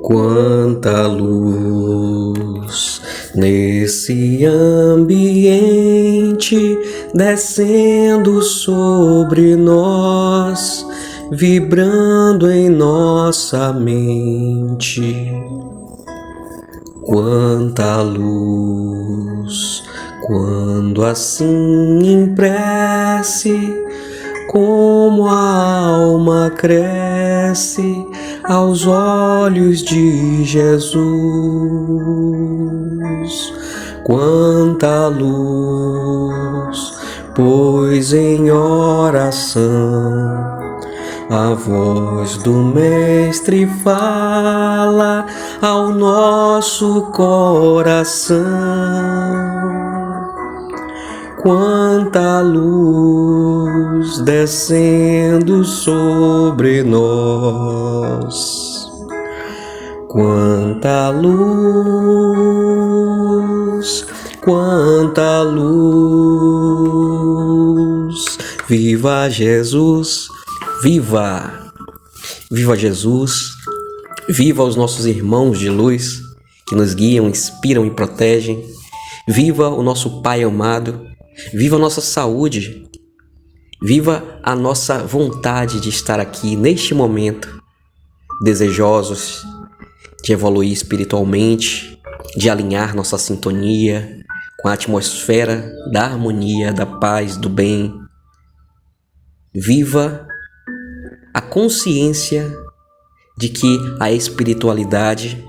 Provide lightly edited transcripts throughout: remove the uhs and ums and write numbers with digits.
Quanta luz nesse ambiente descendo sobre nós, vibrando em nossa mente. Quanta luz, quando assim em prece, como a alma cresce aos olhos de Jesus. Quanta luz, pois em oração a voz do Mestre fala ao nosso coração. Quanta luz descendo sobre nós. Quanta luz, quanta luz. Viva Jesus, viva! Viva Jesus, viva os nossos irmãos de luz que nos guiam, inspiram e protegem. Viva o nosso Pai amado. Viva a nossa saúde, viva a nossa vontade de estar aqui neste momento, desejosos de evoluir espiritualmente, de alinhar nossa sintonia com a atmosfera da harmonia, da paz, do bem. Viva a consciência de que a espiritualidade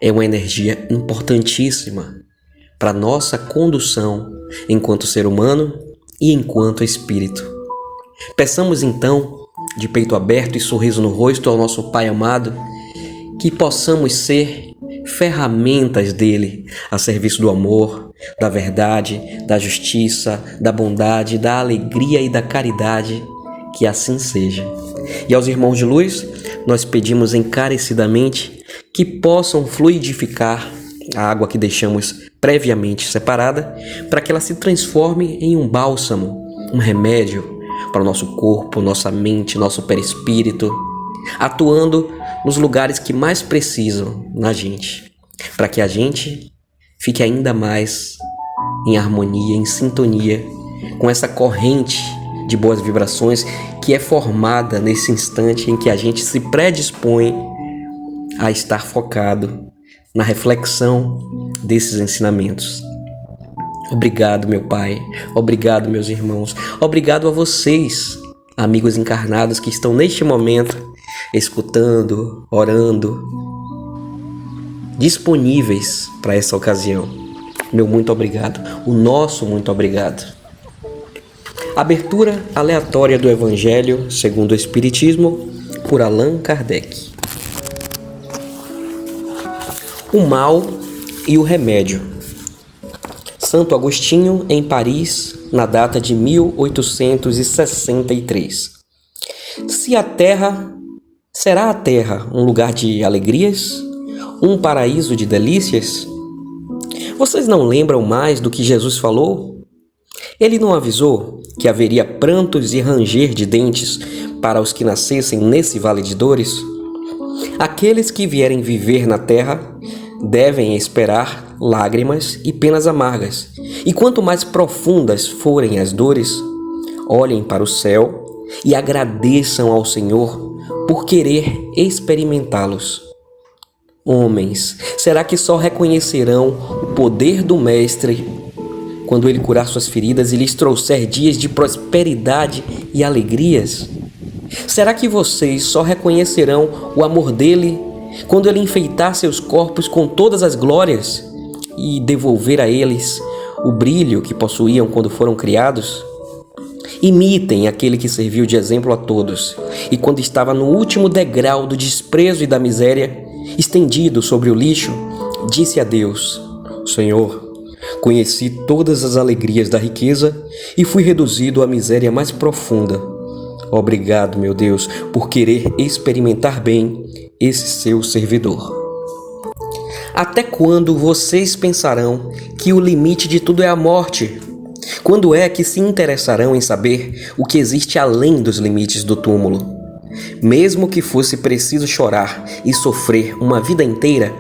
é uma energia importantíssima para nossa condução enquanto ser humano e enquanto espírito. Peçamos então, de peito aberto e sorriso no rosto ao nosso Pai amado, que possamos ser ferramentas dele a serviço do amor, da verdade, da justiça, da bondade, da alegria e da caridade, que assim seja. E aos irmãos de luz, nós pedimos encarecidamente que possam fluidificar a água que deixamos previamente separada, para que ela se transforme em um bálsamo, um remédio para o nosso corpo, nossa mente, nosso perispírito, atuando nos lugares que mais precisam na gente, para que a gente fique ainda mais em harmonia, em sintonia com essa corrente de boas vibrações que é formada nesse instante em que a gente se predispõe a estar focado na reflexão desses ensinamentos. Obrigado, meu Pai. Obrigado, meus irmãos. Obrigado a vocês, amigos encarnados que estão neste momento escutando, orando, disponíveis para essa ocasião. Meu muito obrigado. O nosso muito obrigado. Abertura aleatória do Evangelho segundo o Espiritismo, por Allan Kardec. O mal e o remédio. Santo Agostinho, em Paris, na data de 1863. Será a terra um lugar de alegrias? Um paraíso de delícias? Vocês não lembram mais do que Jesus falou? Ele não avisou que haveria prantos e ranger de dentes para os que nascessem nesse vale de dores? Aqueles que vierem viver na terra devem esperar lágrimas e penas amargas. E quanto mais profundas forem as dores, olhem para o céu e agradeçam ao Senhor por querer experimentá-los. Homens, será que só reconhecerão o poder do Mestre quando ele curar suas feridas e lhes trouxer dias de prosperidade e alegrias? Será que vocês só reconhecerão o amor dele quando ele enfeitar seus corpos com todas as glórias e devolver a eles o brilho que possuíam quando foram criados? Imitem aquele que serviu de exemplo a todos e, quando estava no último degrau do desprezo e da miséria, estendido sobre o lixo, disse a Deus: Senhor, conheci todas as alegrias da riqueza e fui reduzido à miséria mais profunda. Obrigado, meu Deus, por querer experimentar bem esse seu servidor. Até quando vocês pensarão que o limite de tudo é a morte? Quando é que se interessarão em saber o que existe além dos limites do túmulo? mesmo que fosse preciso chorar e sofrer uma vida inteira,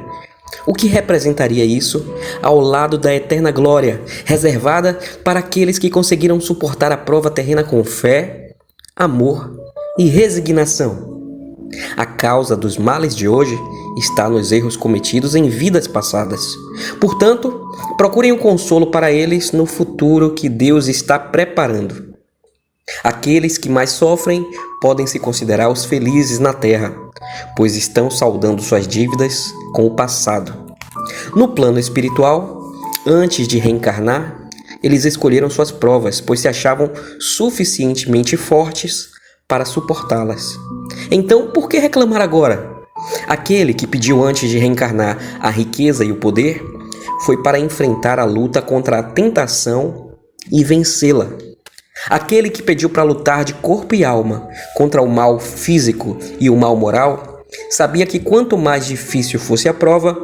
o que representaria isso ao lado da eterna glória, reservada para aqueles que conseguiram suportar a prova terrena com fé, amor e resignação? A causa dos males de hoje está nos erros cometidos em vidas passadas. Portanto, procurem um consolo para eles no futuro que Deus está preparando. Aqueles que mais sofrem podem se considerar os felizes na terra, pois estão saldando suas dívidas com o passado. No plano espiritual, antes de reencarnar, eles escolheram suas provas, pois se achavam suficientemente fortes para suportá-las. Então, por que reclamar agora? Aquele que pediu antes de reencarnar a riqueza e o poder foi para enfrentar a luta contra a tentação e vencê-la. Aquele que pediu para lutar de corpo e alma contra o mal físico e o mal moral sabia que quanto mais difícil fosse a prova,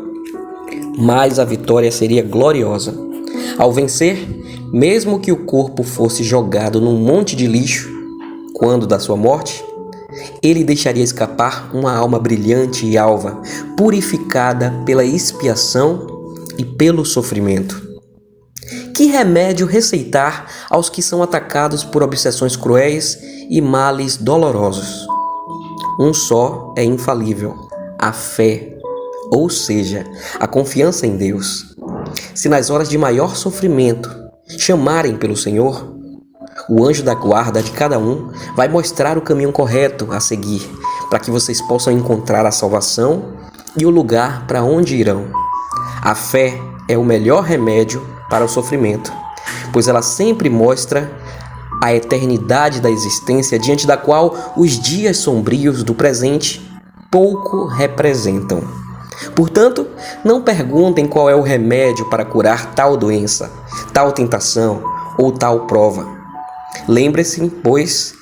mais a vitória seria gloriosa. Ao vencer, mesmo que o corpo fosse jogado num monte de lixo, quando da sua morte, ele deixaria escapar uma alma brilhante e alva, purificada pela expiação e pelo sofrimento. Que remédio receitar aos que são atacados por obsessões cruéis e males dolorosos? Um só é infalível: a fé, ou seja, a confiança em Deus. Se nas horas de maior sofrimento chamarem pelo Senhor, o anjo da guarda de cada um vai mostrar o caminho correto a seguir, para que vocês possam encontrar a salvação e o lugar para onde irão. A fé é o melhor remédio para o sofrimento, pois ela sempre mostra a eternidade da existência, diante da qual os dias sombrios do presente pouco representam. Portanto, não perguntem qual é o remédio para curar tal doença, tal tentação ou tal prova. Lembre-se, pois,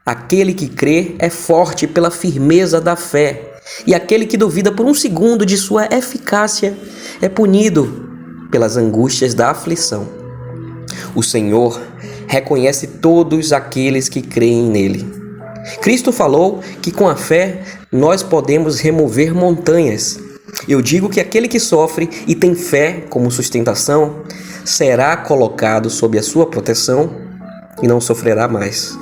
aquele que crê é forte pela firmeza da fé, e aquele que duvida por um segundo de sua eficácia é punido pelas angústias da aflição. O Senhor reconhece todos aqueles que creem nele. Cristo falou que com a fé nós podemos remover montanhas. Eu digo que aquele que sofre e tem fé como sustentação será colocado sob a sua proteção e não sofrerá mais.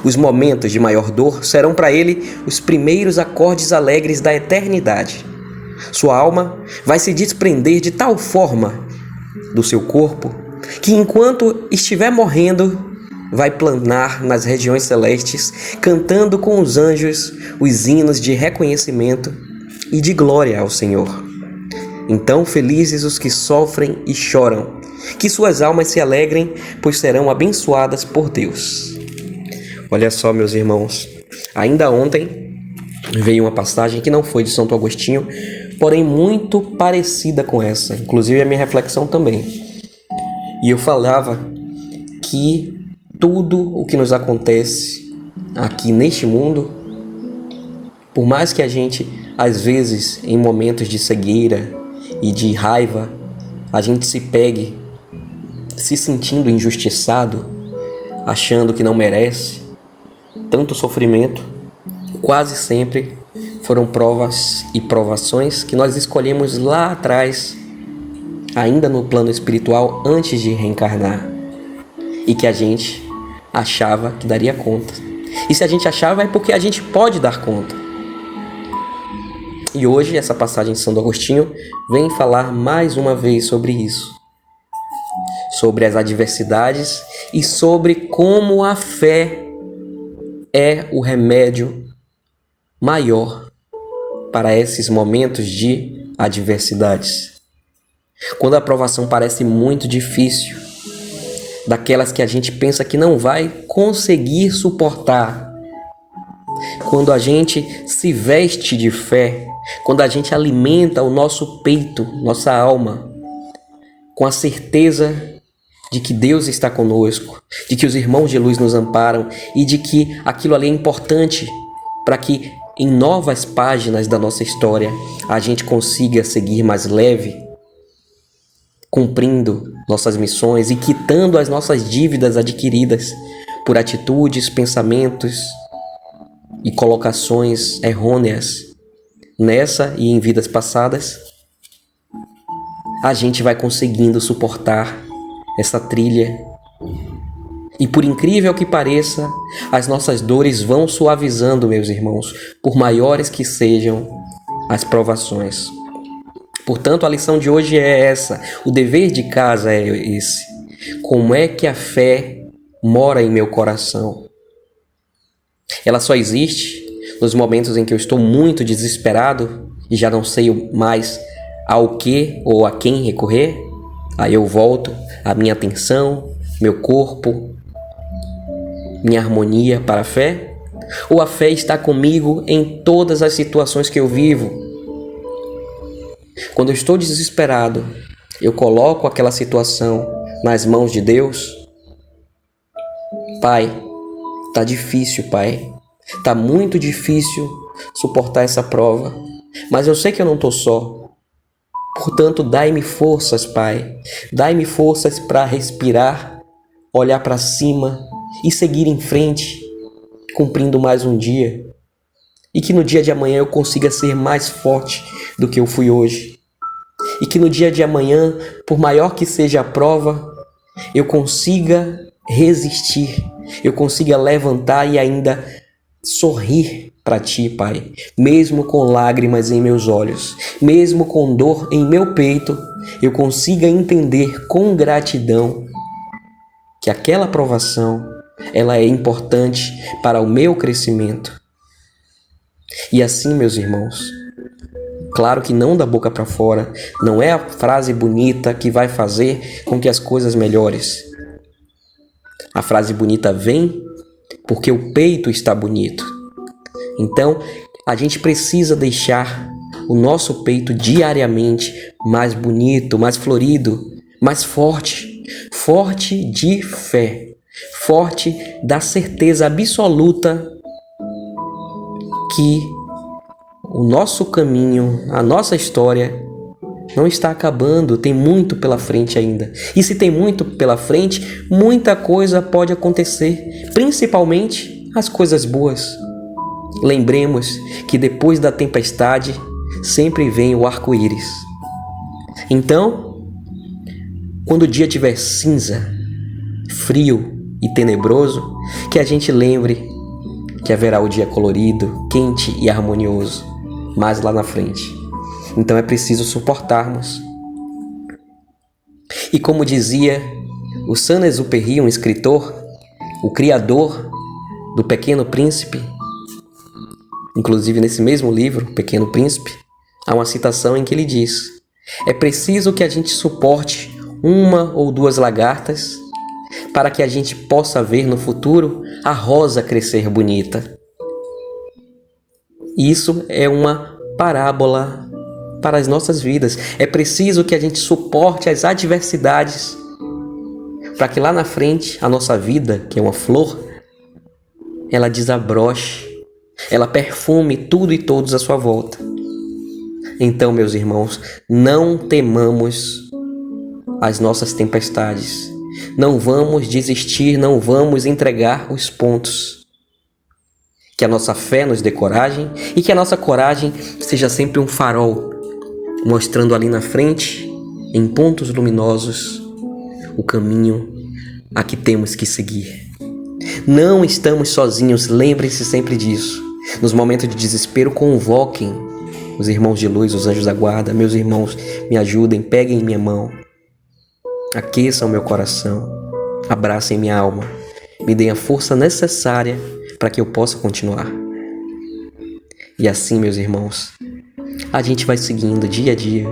Os momentos de maior dor serão para ele os primeiros acordes alegres da eternidade. Sua alma vai se desprender de tal forma do seu corpo que, enquanto estiver morrendo, vai planar nas regiões celestes, cantando com os anjos os hinos de reconhecimento e de glória ao Senhor. Então, felizes os que sofrem e choram, que suas almas se alegrem, pois serão abençoadas por Deus. Olha só, meus irmãos, ainda ontem veio uma passagem que não foi de Santo Agostinho, porém muito parecida com essa, inclusive a minha reflexão também. E eu falava que tudo o que nos acontece aqui neste mundo, por mais que a gente, às vezes, em momentos de cegueira e de raiva, a gente se pegue se sentindo injustiçado, achando que não merece tanto sofrimento, quase sempre foram provas e provações que nós escolhemos lá atrás, ainda no plano espiritual, antes de reencarnar, e que a gente achava que daria conta. E se a gente achava, é porque a gente pode dar conta. E hoje essa passagem de Santo Agostinho vem falar mais uma vez sobre isso, sobre as adversidades e sobre como a fé é o remédio maior para esses momentos de adversidades. Quando a provação parece muito difícil, daquelas que a gente pensa que não vai conseguir suportar, quando a gente se veste de fé, quando a gente alimenta o nosso peito, nossa alma, com a certeza de que Deus está conosco, de que os irmãos de luz nos amparam e de que aquilo ali é importante para que em novas páginas da nossa história a gente consiga seguir mais leve, cumprindo nossas missões e quitando as nossas dívidas adquiridas por atitudes, pensamentos e colocações errôneas nessa e em vidas passadas, a gente vai conseguindo suportar essa trilha. E por incrível que pareça, as nossas dores vão suavizando, meus irmãos, por maiores que sejam as provações. Portanto, a lição de hoje é essa, o dever de casa é esse. Como é que a fé mora em meu coração? Ela só existe nos momentos em que eu estou muito desesperado e já não sei mais ao que ou a quem recorrer. Aí eu volto a minha atenção, meu corpo, minha harmonia para a fé? Ou a fé está comigo em todas as situações que eu vivo? Quando eu estou desesperado, eu coloco aquela situação nas mãos de Deus. Pai, tá difícil, Pai. Tá muito difícil suportar essa prova, mas eu sei que eu não tô só. Portanto, dai-me forças, Pai. Dai-me forças para respirar, olhar para cima e seguir em frente, cumprindo mais um dia. E que no dia de amanhã eu consiga ser mais forte do que eu fui hoje. E que no dia de amanhã, por maior que seja a prova, eu consiga resistir, eu consiga levantar e ainda sorrir para Ti, Pai. Mesmo com lágrimas em meus olhos, mesmo com dor em meu peito, eu consiga entender com gratidão que aquela provação, ela é importante para o meu crescimento. E assim, meus irmãos, claro que não da boca para fora, não é a frase bonita que vai fazer com que as coisas melhores. A frase bonita vem porque o peito está bonito. Então, a gente precisa deixar o nosso peito diariamente mais bonito, mais florido, mais forte, forte de fé, forte da certeza absoluta que o nosso caminho, a nossa história não está acabando, tem muito pela frente ainda. E se tem muito pela frente, muita coisa pode acontecer, principalmente as coisas boas. Lembremos que depois da tempestade sempre vem o arco-íris. Então, quando o dia estiver cinza, frio e tenebroso, que a gente lembre que haverá o dia colorido, quente e harmonioso mais lá na frente. Então é preciso suportarmos. E como dizia o Saint-Exupéry, um escritor, o criador do Pequeno Príncipe, inclusive nesse mesmo livro, Pequeno Príncipe, há uma citação em que ele diz: é preciso que a gente suporte uma ou duas lagartas para que a gente possa ver no futuro a rosa crescer bonita. Isso é uma parábola para as nossas vidas. É preciso que a gente suporte as adversidades para que lá na frente a nossa vida, que é uma flor, ela desabroche, ela perfume tudo e todos à sua volta. Então, meus irmãos, não temamos as nossas tempestades. Não vamos desistir, não vamos entregar os pontos. Que a nossa fé nos dê coragem e que a nossa coragem seja sempre um farol, mostrando ali na frente, em pontos luminosos, o caminho a que temos que seguir. Não estamos sozinhos, lembrem-se sempre disso. Nos momentos de desespero, convoquem os irmãos de luz, os anjos da guarda. Meus irmãos, me ajudem, peguem minha mão, aqueçam meu coração, abracem minha alma, me deem a força necessária para que eu possa continuar. E assim, meus irmãos, a gente vai seguindo dia a dia.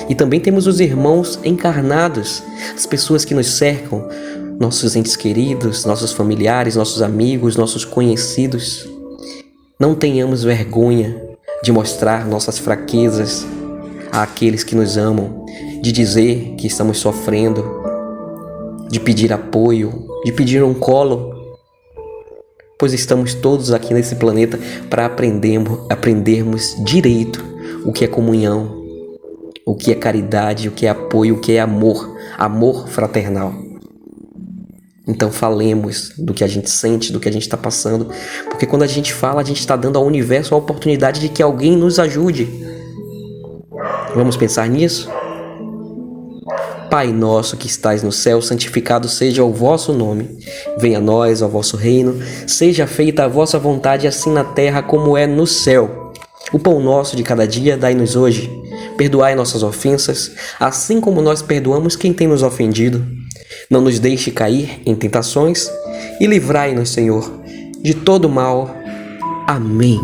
E também temos os irmãos encarnados, as pessoas que nos cercam, nossos entes queridos, nossos familiares, nossos amigos, nossos conhecidos. Não tenhamos vergonha de mostrar nossas fraquezas àqueles que nos amam, de dizer que estamos sofrendo, de pedir apoio, de pedir um colo, pois estamos todos aqui nesse planeta para aprendermos direito o que é comunhão, o que é caridade, o que é apoio, o que é amor, amor fraternal. Então falemos do que a gente sente, do que a gente está passando, porque quando a gente fala, a gente está dando ao universo a oportunidade de que alguém nos ajude. Vamos pensar nisso? Pai nosso que estais no céu, santificado seja o vosso nome. Venha a nós o vosso reino, seja feita a vossa vontade, assim na terra como é no céu. O pão nosso de cada dia dai-nos hoje. Perdoai nossas ofensas, assim como nós perdoamos quem tem nos ofendido. Não nos deixe cair em tentações e livrai-nos, Senhor, de todo mal. Amém.